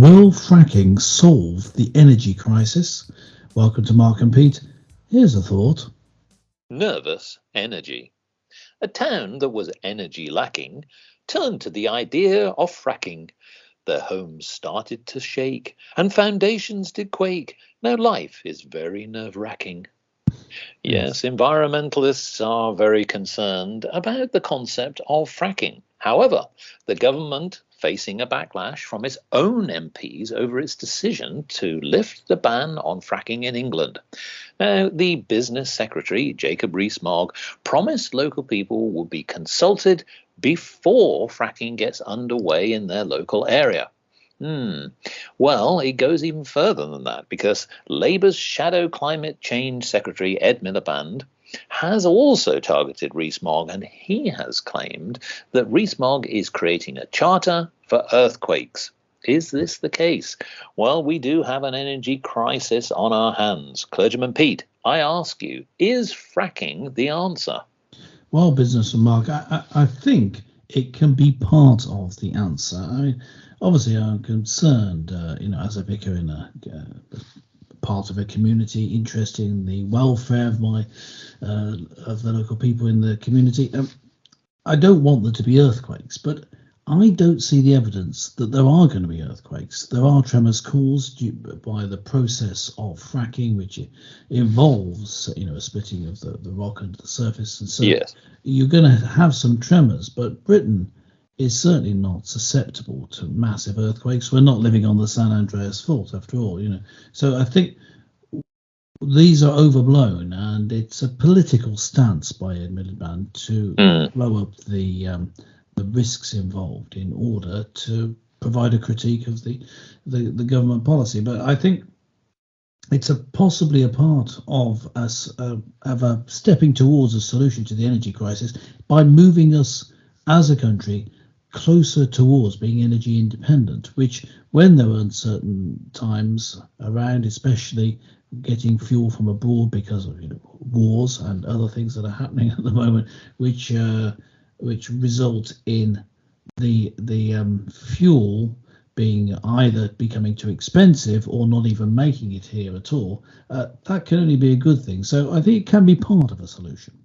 Will fracking solve the energy crisis? Welcome to Mark and Pete. Here's a thought. Nervous energy. A town that was energy lacking turned to the idea of fracking. Their homes started to shake and foundations did quake. Now life is very nerve-wracking. Yes, environmentalists are very concerned about the concept of fracking. However, the government, facing a backlash from its own MPs over its decision to lift the ban on fracking in England. Now, the business secretary, Jacob Rees-Mogg, promised local people would be consulted before fracking gets underway in their local area. Well, it goes even further than that because Labour's shadow climate change secretary, Ed Miliband, has also targeted Rees-Mogg, and he has claimed that Rees-Mogg is creating a charter for earthquakes. Is this the case? Well, we do have an energy crisis on our hands. Clergyman Pete, I ask you, is fracking the answer? Well, businessman Mark, I think it can be part of the answer. I mean, obviously, I'm concerned, as a vicar in a part of a community, interested in the welfare of the local people in the community. I don't want there to be earthquakes, but I don't see the evidence that there are going to be earthquakes. There are tremors caused by the process of fracking, which involves, a splitting of the rock under the surface, and so yes, you're going to have some tremors. But Britain is certainly not susceptible to massive earthquakes. We're not living on the San Andreas Fault, after all, So I think these are overblown, and it's a political stance by Ed Miliband to blow up the risks involved in order to provide a critique of the government policy. But I think it's possibly a part of us stepping towards a solution to the energy crisis by moving us as a country closer towards being energy independent, which when there are uncertain times around, especially getting fuel from abroad because of wars and other things that are happening at the moment, which result in the fuel being either becoming too expensive or not even making it here at all, that can only be a good thing. So I think it can be part of a solution.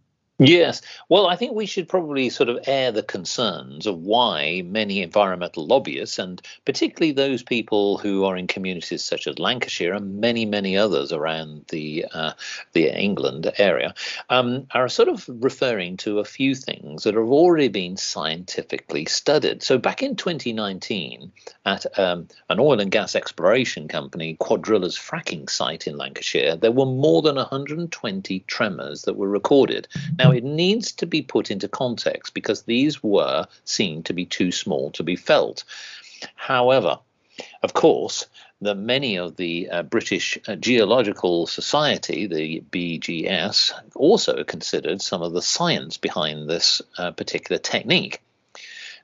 Yes. Well, I think we should probably sort of air the concerns of why many environmental lobbyists, and particularly those people who are in communities such as Lancashire and many, many others around the England area, are sort of referring to a few things that have already been scientifically studied. So back in 2019, at an oil and gas exploration company, Quadrilla's fracking site in Lancashire, there were more than 120 tremors that were recorded. Now, it needs to be put into context because these were seen to be too small to be felt. However, of course, many of the British Geological Society, the BGS, also considered some of the science behind this particular technique.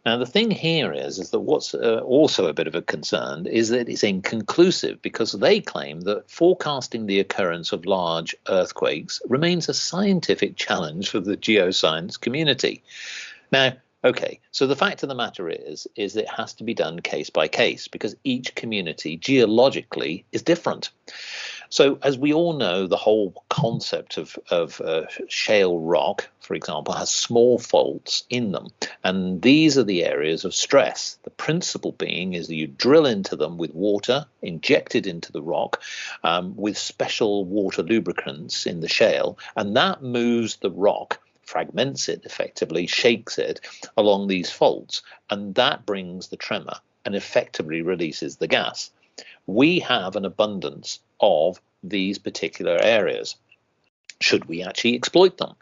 Now, the thing here is that what's also a bit of a concern is that it's inconclusive because they claim that forecasting the occurrence of large earthquakes remains a scientific challenge for the geoscience community. Now, okay, so the fact of the matter is that it has to be done case by case because each community geologically is different. So, as we all know, the whole concept of shale rock, for example, has small faults in them. And these are the areas of stress. The principle being is that you drill into them with water injected into the rock with special water lubricants in the shale, and that moves the rock, fragments it effectively, shakes it along these faults, and that brings the tremor and effectively releases the gas. We have an abundance of these particular areas. Should we actually exploit them?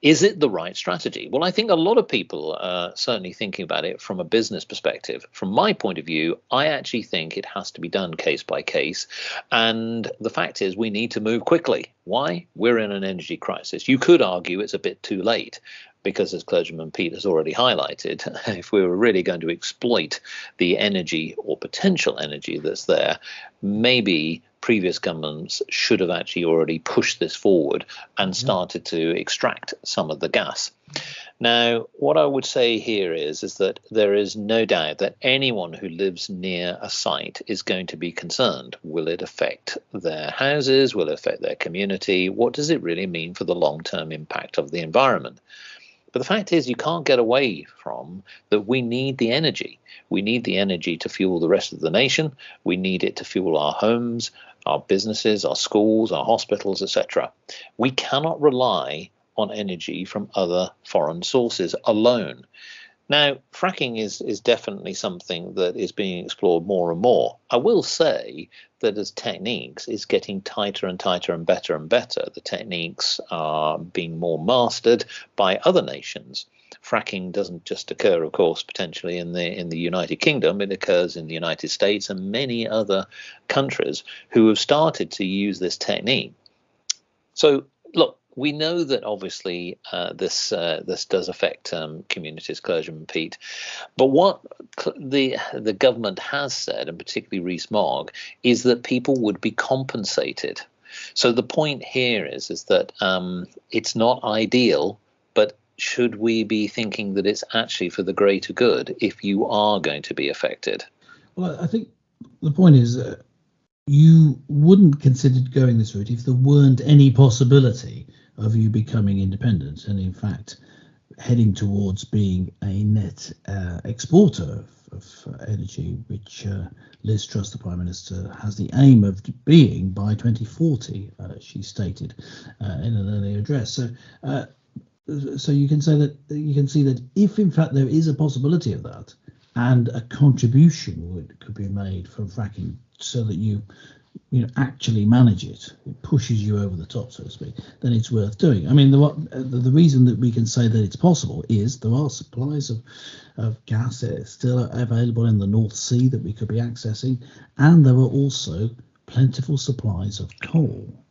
Is it the right strategy? Well, I think a lot of people are certainly thinking about it from a business perspective. From my point of view, I actually think it has to be done case by case. And the fact is we need to move quickly. Why? We're in an energy crisis. You could argue it's a bit too late, because as Clergyman Pete has already highlighted, if we were really going to exploit the energy or potential energy that's there, maybe previous governments should have actually already pushed this forward and started to extract some of the gas. Now, what I would say here is that there is no doubt that anyone who lives near a site is going to be concerned. Will it affect their houses? Will it affect their community? What does it really mean for the long-term impact of the environment? But the fact is, you can't get away from that we need the energy. We need the energy to fuel the rest of the nation. We need it to fuel our homes, our businesses, our schools, our hospitals, etc. We cannot rely on energy from other foreign sources alone. Now, fracking is definitely something that is being explored more and more. I will say that as techniques, it's getting tighter and tighter and better and better. The techniques are being more mastered by other nations. Fracking doesn't just occur, of course, potentially in the United Kingdom. It occurs in the United States and many other countries who have started to use this technique. So, look, we know that obviously this does affect communities, clergymen, Pete. But what the government has said, and particularly Rees-Mogg, is that people would be compensated. So the point here is that it's not ideal, but should we be thinking that it's actually for the greater good if you are going to be affected? Well, I think the point is you wouldn't consider going this route if there weren't any possibility of you becoming independent and in fact heading towards being a net exporter of energy, which Liz Truss, the Prime Minister, has the aim of being by 2040, she stated in an earlier address. So you can say that you can see that if in fact there is a possibility of that and a contribution could be made from fracking so that you actually manage it pushes you over the top, so to speak, then it's worth doing. I mean, the reason that we can say that it's possible is there are supplies of gas still available in the North Sea that we could be accessing, and there are also plentiful supplies of coal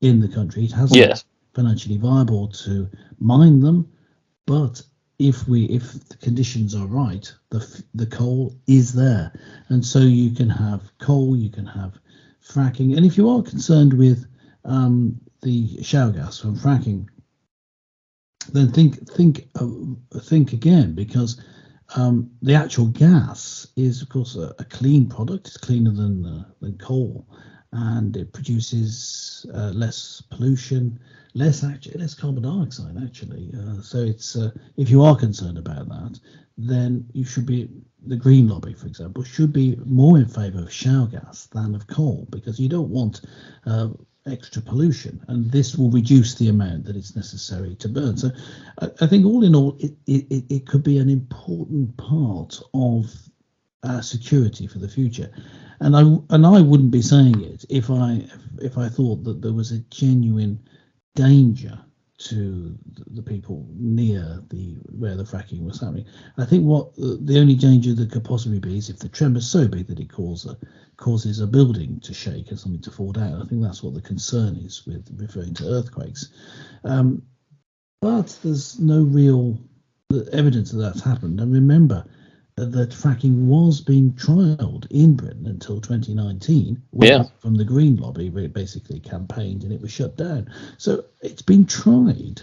in the country. It hasn't been financially viable to mine them, but if the conditions are right, the coal is there, and so you can have coal, you can have fracking. And if you are concerned with the shale gas from fracking, then think again, because the actual gas is, of course, a clean product. It's cleaner than coal, and it produces less pollution, less carbon dioxide actually. So it's if you are concerned about that, then you should be. The Green Lobby, for example, should be more in favour of shale gas than of coal, because you don't want extra pollution, and this will reduce the amount that it's necessary to burn. So I think all in all, it could be an important part of security for the future. And I wouldn't be saying it if I thought that there was a genuine danger to the people near where the fracking was happening. I think what the only danger that could possibly be is if the tremor is so big that it causes a building to shake and something to fall down. I think that's what the concern is with referring to earthquakes. But there's no real evidence that that's happened. And remember that fracking was being trialled in Britain until 2019, from the Green Lobby, where it basically campaigned and it was shut down. So it's been tried.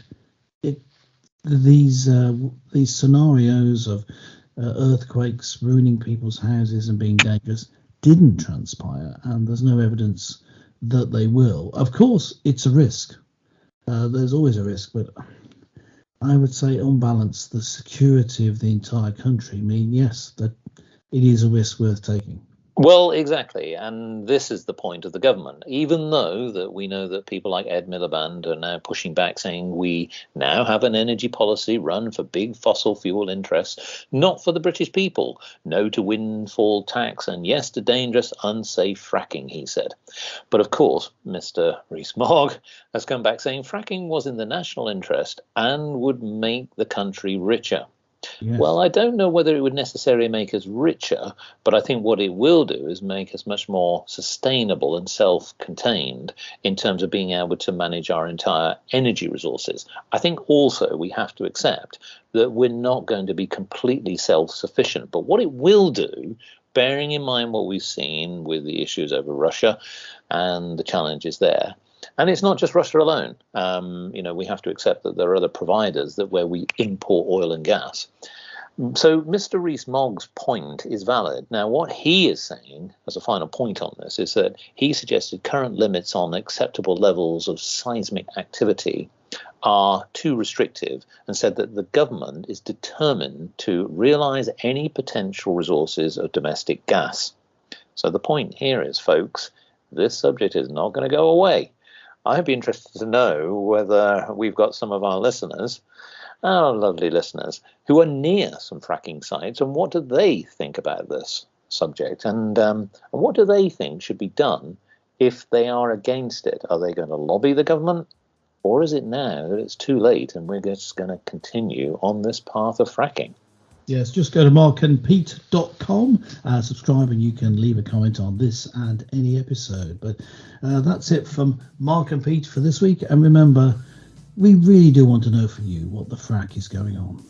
These scenarios of earthquakes ruining people's houses and being dangerous didn't transpire, and there's no evidence that they will. Of course, it's a risk. There's always a risk, but I would say, on balance, the security of the entire country mean, yes, that it is a risk worth taking. Well, exactly. And this is the point of the government. Even though that we know that people like Ed Miliband are now pushing back, saying we now have an energy policy run for big fossil fuel interests, not for the British people. No to windfall tax and yes to dangerous, unsafe fracking, he said. But of course, Mr. Rees-Mogg has come back saying fracking was in the national interest and would make the country richer. Yes. Well, I don't know whether it would necessarily make us richer, but I think what it will do is make us much more sustainable and self-contained in terms of being able to manage our entire energy resources. I think also we have to accept that we're not going to be completely self-sufficient, but what it will do, bearing in mind what we've seen with the issues over Russia, and the challenge is there. And it's not just Russia alone. We have to accept that there are other providers where we import oil and gas. So Mr. Rees-Mogg's point is valid. Now, what he is saying as a final point on this is that he suggested current limits on acceptable levels of seismic activity are too restrictive, and said that the government is determined to realise any potential resources of domestic gas. So the point here is, folks, this subject is not going to go away. I'd be interested to know whether we've got some of our listeners, our lovely listeners, who are near some fracking sites, and what do they think about this subject, and what do they think should be done if they are against it? Are they going to lobby the government? Or is it now that it's too late and we're just going to continue on this path of fracking? Yes, just go to markandpete.com, subscribe, and you can leave a comment on this and any episode. But that's it from Mark and Pete for this week. And remember, we really do want to know from you what the frack is going on.